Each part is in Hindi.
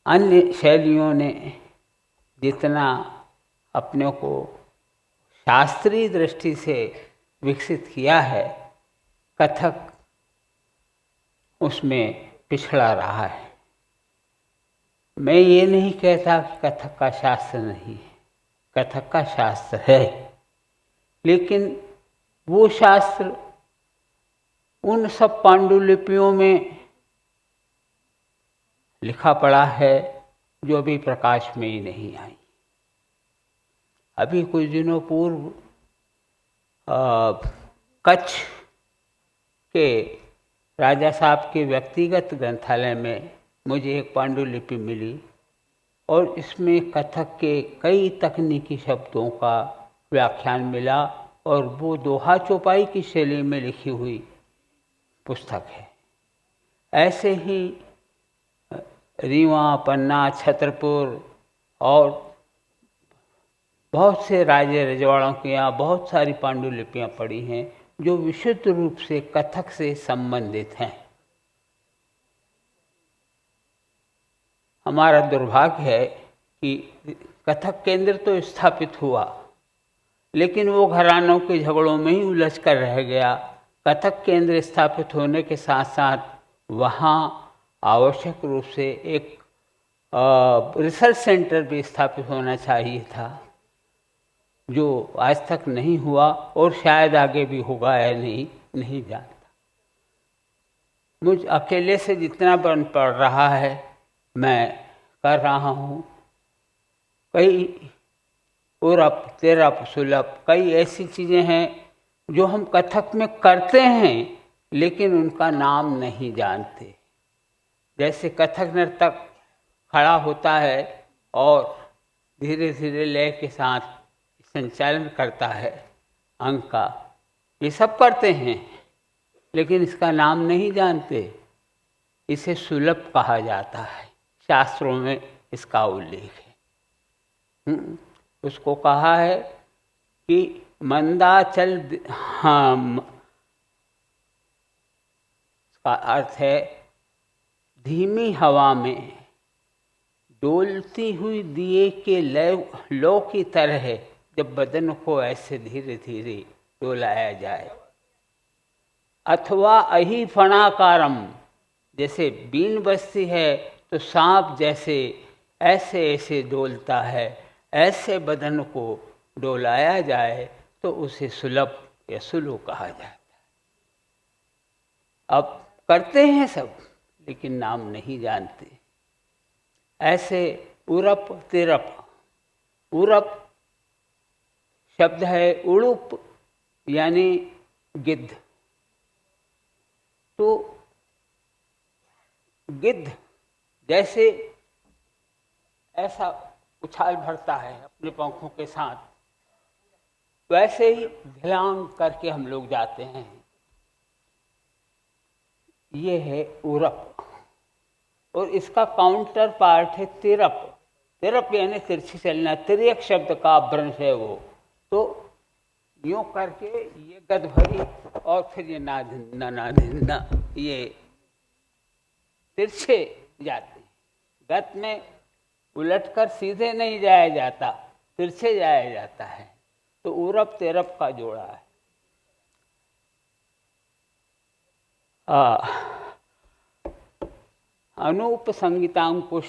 अन्य शैलियों ने जितना अपने को शास्त्रीय दृष्टि से विकसित किया है, कथक उसमें पिछड़ा रहा है। मैं ये नहीं कहता कि कथक का शास्त्र नहीं है, कथक का शास्त्र है, लेकिन वो शास्त्र उन सब पांडुलिपियों में लिखा पड़ा है जो अभी प्रकाश में ही नहीं आई। अभी कुछ दिनों पूर्व कच्छ के राजा साहब के व्यक्तिगत ग्रंथालय में मुझे एक पांडुलिपि मिली और इसमें कथक के कई तकनीकी शब्दों का व्याख्यान मिला और वो दोहा चौपाई की शैली में लिखी हुई पुस्तक है। ऐसे ही रीवा, पन्ना, छतरपुर और बहुत से राजे रजवाड़ों के यहाँ बहुत सारी पांडुलिपियाँ पड़ी हैं जो विशुद्ध रूप से कथक से संबंधित हैं। हमारा दुर्भाग्य है कि कथक केंद्र तो स्थापित हुआ, लेकिन वो घरानों के झगड़ों में ही उलझ कर रह गया। कथक केंद्र स्थापित होने के साथ साथ वहाँ आवश्यक रूप से एक रिसर्च सेंटर भी स्थापित होना चाहिए था, जो आज तक नहीं हुआ और शायद आगे भी होगा या नहीं जानता। मुझ अकेले से जितना बन पड़ रहा है मैं कर रहा हूँ। कई उरप, तिरप, सुलभ, कई ऐसी चीज़ें हैं जो हम कथक में करते हैं लेकिन उनका नाम नहीं जानते। जैसे कथक नर्तक खड़ा होता है और धीरे धीरे लय के साथ संचालन करता है अंग का, ये सब करते हैं लेकिन इसका नाम नहीं जानते। इसे सुलभ कहा जाता है, शास्त्रों में इसका उल्लेख है। उसको कहा है कि मंदाचल, हाँ, इसका अर्थ है धीमी हवा में डोलती हुई दिए के लौ की तरह है, जब बदन को ऐसे धीरे धीरे डोलाया जाए। अथवा अही फणाकारम, जैसे बीन बजती है तो सांप जैसे ऐसे ऐसे डोलता है, ऐसे बदन को डोलाया जाए तो उसे सुलभ या सुलु कहा जाता है। अब करते हैं सब लेकिन नाम नहीं जानते। ऐसे उरप, तिरप, उरप शब्द है उड़ुप यानी गिद्ध। तो गिद्ध जैसे ऐसा उछाल भरता है अपने पंखों के साथ, वैसे ही ध्यान करके हम लोग जाते हैं। ये है उरप। और इसका काउंटर पार्ट है तिरप। तिरप यानी तिरछी चलना, तिर्यक शब्द का अपभ्रंश है वो। तो यूं करके ये गद भरी और फिर ये नाधिन्ना नाधिन्ना, ये तिरछे जाते हैं। गत में उलटकर सीधे नहीं जाया जाता, तिरछे जाया जाता है। तो उरप तिरप का जोड़ा है। अनूप संगीतांकुश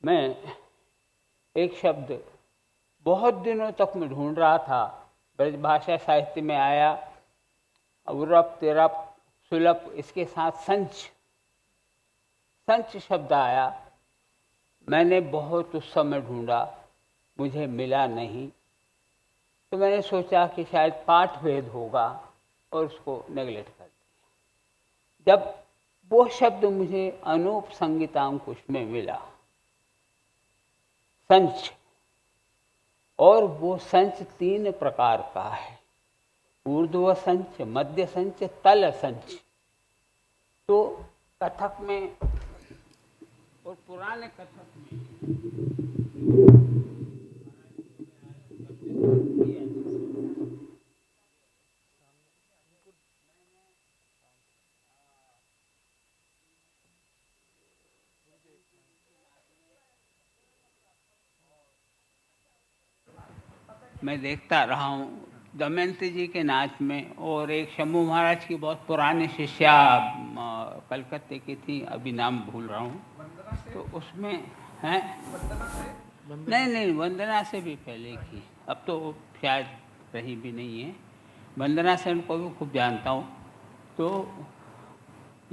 में एक शब्द बहुत दिनों तक मैं ढूंढ रहा था, ब्रजभाषा साहित्य में आया। उरप, तिरप, सुलभ, इसके साथ संच शब्द आया। मैंने बहुत उस समय ढूंढा, मुझे मिला नहीं। तो मैंने सोचा कि शायद पाठ भेद होगा और उसको नेगलेक्ट कर दिया। जब वो शब्द मुझे अनूप संगीतांकुश में मिला, संच, और वो संच 3 प्रकार का है, ऊर्ध्व संच, मध्य संच, तल संच। तो कथक में और पुराने कथक में मैं देखता रहा हूँ दमयंती जी के नाच में, और एक शंभू महाराज की बहुत पुरानी शिष्या कलकत्ते की थी, अभी नाम भूल रहा हूँ, तो उसमें हैं, नहीं नहीं, वंदना से भी पहले की, अब तो शायद रही भी नहीं है। वंदना सेन को भी खूब जानता हूँ। तो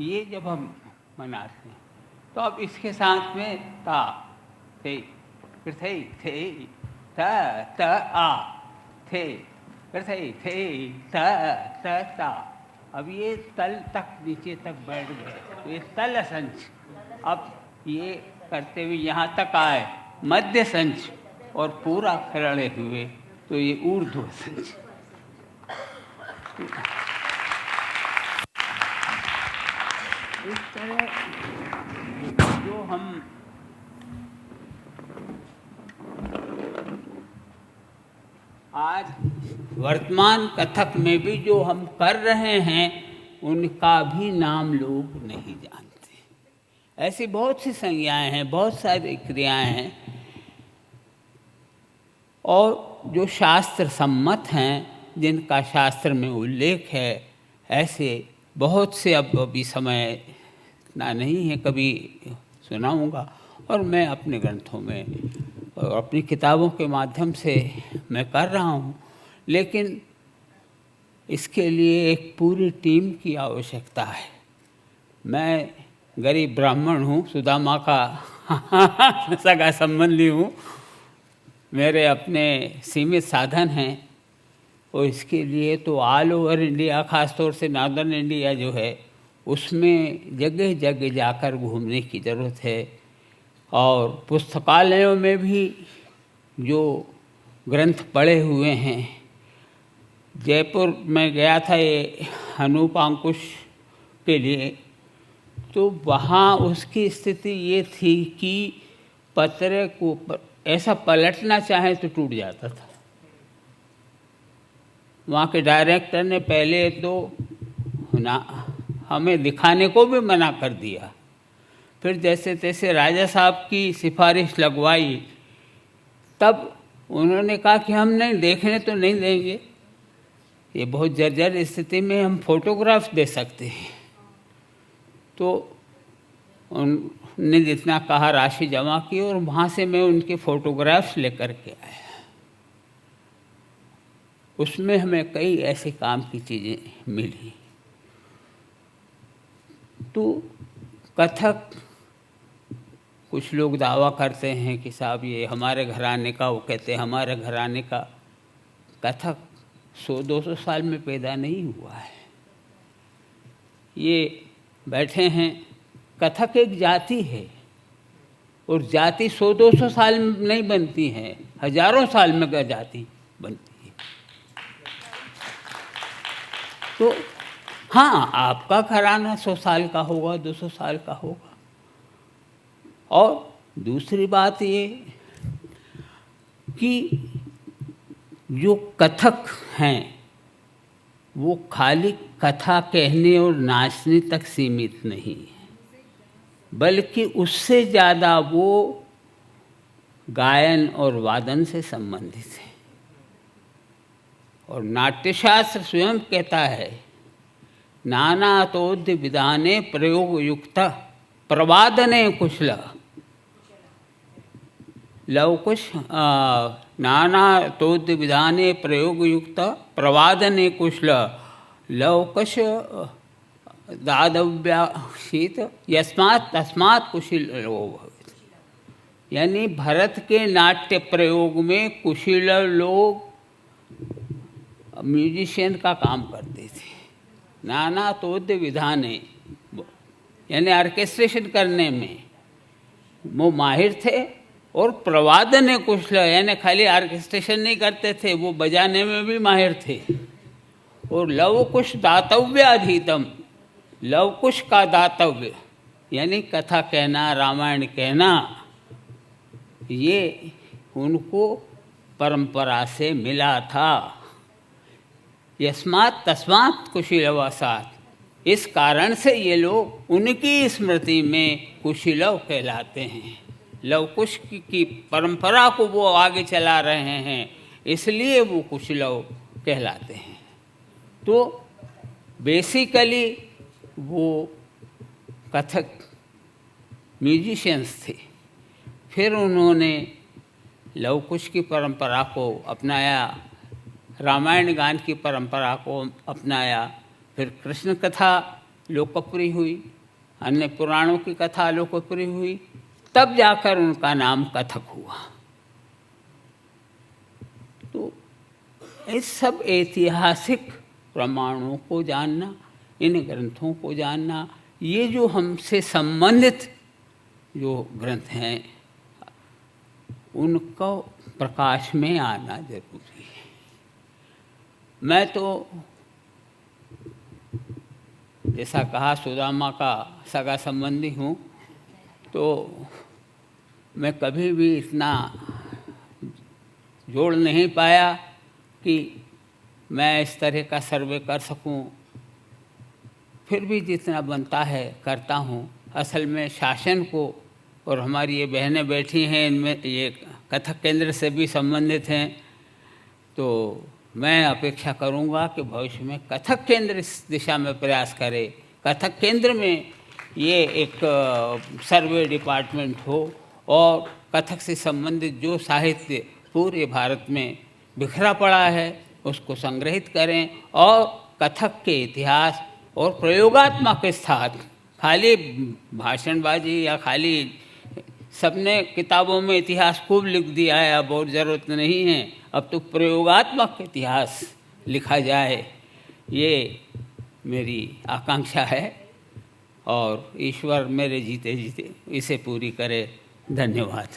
ये जब हम मनाते हैं तो अब इसके साथ में ता थे, फिर थे ता ता आ थे, फिर थे ता ता। अब ये तल तक नीचे तक बैठ गए, तो ये तल संच। अब ये करते हुए यहाँ तक आए मध्य संच, और पूरा खड़े हुए तो ये ऊर्ध्व संच। इस तरह जो हम आज वर्तमान कथक में भी जो हम कर रहे हैं, उनका भी नाम लोग नहीं जानते। ऐसी बहुत सी संज्ञाएं हैं, बहुत सारी क्रियाएं हैं, और जो शास्त्र सम्मत हैं, जिनका शास्त्र में उल्लेख है, ऐसे बहुत से अब अभी समय इतना नहीं है, कभी सुनाऊंगा, और मैं अपने ग्रंथों में और अपनी किताबों के माध्यम से मैं कर रहा हूँ। लेकिन इसके लिए एक पूरी टीम की आवश्यकता है। मैं गरीब ब्राह्मण हूँ, सुदामा का सगा संबंधी हूँ, मेरे अपने सीमित साधन हैं, और इसके लिए तो ऑल ओवर इंडिया, ख़ासतौर से नॉर्दर्न इंडिया जो है, उसमें जगह जगह जाकर घूमने की ज़रूरत है। और पुस्तकालयों में भी जो ग्रंथ पढ़े हुए हैं, जयपुर में गया था ये अनूपांकुश के लिए, तो वहाँ उसकी स्थिति ये थी कि पत्र को ऐसा पलटना चाहे तो टूट जाता था। वहाँ के डायरेक्टर ने पहले तो ना हमें दिखाने को भी मना कर दिया, फिर जैसे तैसे राजा साहब की सिफारिश लगवाई, तब उन्होंने कहा कि हम नहीं देखने तो नहीं देंगे, ये बहुत जर्जर स्थिति में हम फोटोग्राफ दे सकते हैं। तो उन्होंने जितना कहा राशि जमा की, और वहाँ से मैं उनके फ़ोटोग्राफ्स लेकर के आया। उसमें हमें कई ऐसे काम की चीज़ें मिली। तो कथक, कुछ लोग दावा करते हैं कि साहब ये हमारे घराने का, वो कहते हैं हमारे घराने का। कथक 100-200 साल में पैदा नहीं हुआ है। ये बैठे हैं, कथक एक जाति है, और जाति 100-200 साल में नहीं बनती है, हजारों साल में का जाति बनती है। तो हाँ, आपका घराना 100 साल का होगा, 200 साल का होगा। और दूसरी बात ये कि जो कथक हैं वो खाली कथा कहने और नाचने तक सीमित नहीं है, बल्कि उससे ज़्यादा वो गायन और वादन से संबंधित है। और नाट्यशास्त्र स्वयं कहता है, नानातोद्य विधाने प्रयोग युक्त प्रवादने कुशल। लवकुश नानातोद्य विधाने प्रयोग युक्त प्रवादने कुशल लवकुश दादव्याशीत यस्मात् तस्मात् कुशलो भवेत्। यानी भरत के नाट्य प्रयोग में कुशल लोग म्यूजिशियन का काम करते थे। नाना तोद्य विधाने, यानी ऑर्केस्ट्रेशन करने में वो माहिर थे, और प्रवादने कुशल, यानी खाली ऑर्केस्ट्रेशन नहीं करते थे, वो बजाने में भी माहिर थे। और लवकुश दातव्याधीतम, लवकुश का दातव्य यानी कथा कहना, रामायण कहना, ये उनको परंपरा से मिला था। यस्मात् तस्मात् कुशीलवसात्, इस कारण से ये लोग उनकी स्मृति में कुशीलव कहलाते हैं। लवकुश की परंपरा को वो आगे चला रहे हैं, इसलिए वो कुछ लोग कहलाते हैं। तो बेसिकली वो कथक म्यूजिशियंस थे। फिर उन्होंने लव कुश की परंपरा को अपनाया, रामायण गान की परंपरा को अपनाया, फिर कृष्ण कथा लोकप्रिय हुई, अन्य पुराणों की कथा लोकप्रिय हुई, तब जाकर उनका नाम कथक हुआ। तो इस सब ऐतिहासिक प्रमाणों को जानना, इन ग्रंथों को जानना, ये जो हमसे संबंधित जो ग्रंथ हैं उनको प्रकाश में आना जरूरी है। मैं तो जैसा कहा सुदामा का सगा संबंधी हूँ, तो मैं कभी भी इतना जोड़ नहीं पाया कि मैं इस तरह का सर्वे कर सकूं। फिर भी जितना बनता है करता हूँ। असल में शासन को, और हमारी ये बहनें बैठी हैं, इनमें ये कथक केंद्र से भी संबंधित हैं, तो मैं अपेक्षा करूँगा कि भविष्य में कथक केंद्र इस दिशा में प्रयास करे। कथक केंद्र में ये एक सर्वे डिपार्टमेंट हो और कथक से संबंधित जो साहित्य पूरे भारत में बिखरा पड़ा है उसको संग्रहित करें, और कथक के इतिहास और प्रयोगात्मक के साथ, खाली भाषणबाजी या खाली सबने किताबों में इतिहास खूब लिख दिया है, अब और ज़रूरत नहीं है, अब तो प्रयोगात्मक इतिहास लिखा जाए, ये मेरी आकांक्षा है। और ईश्वर मेरे जीते जीते इसे पूरी करे। धन्यवाद।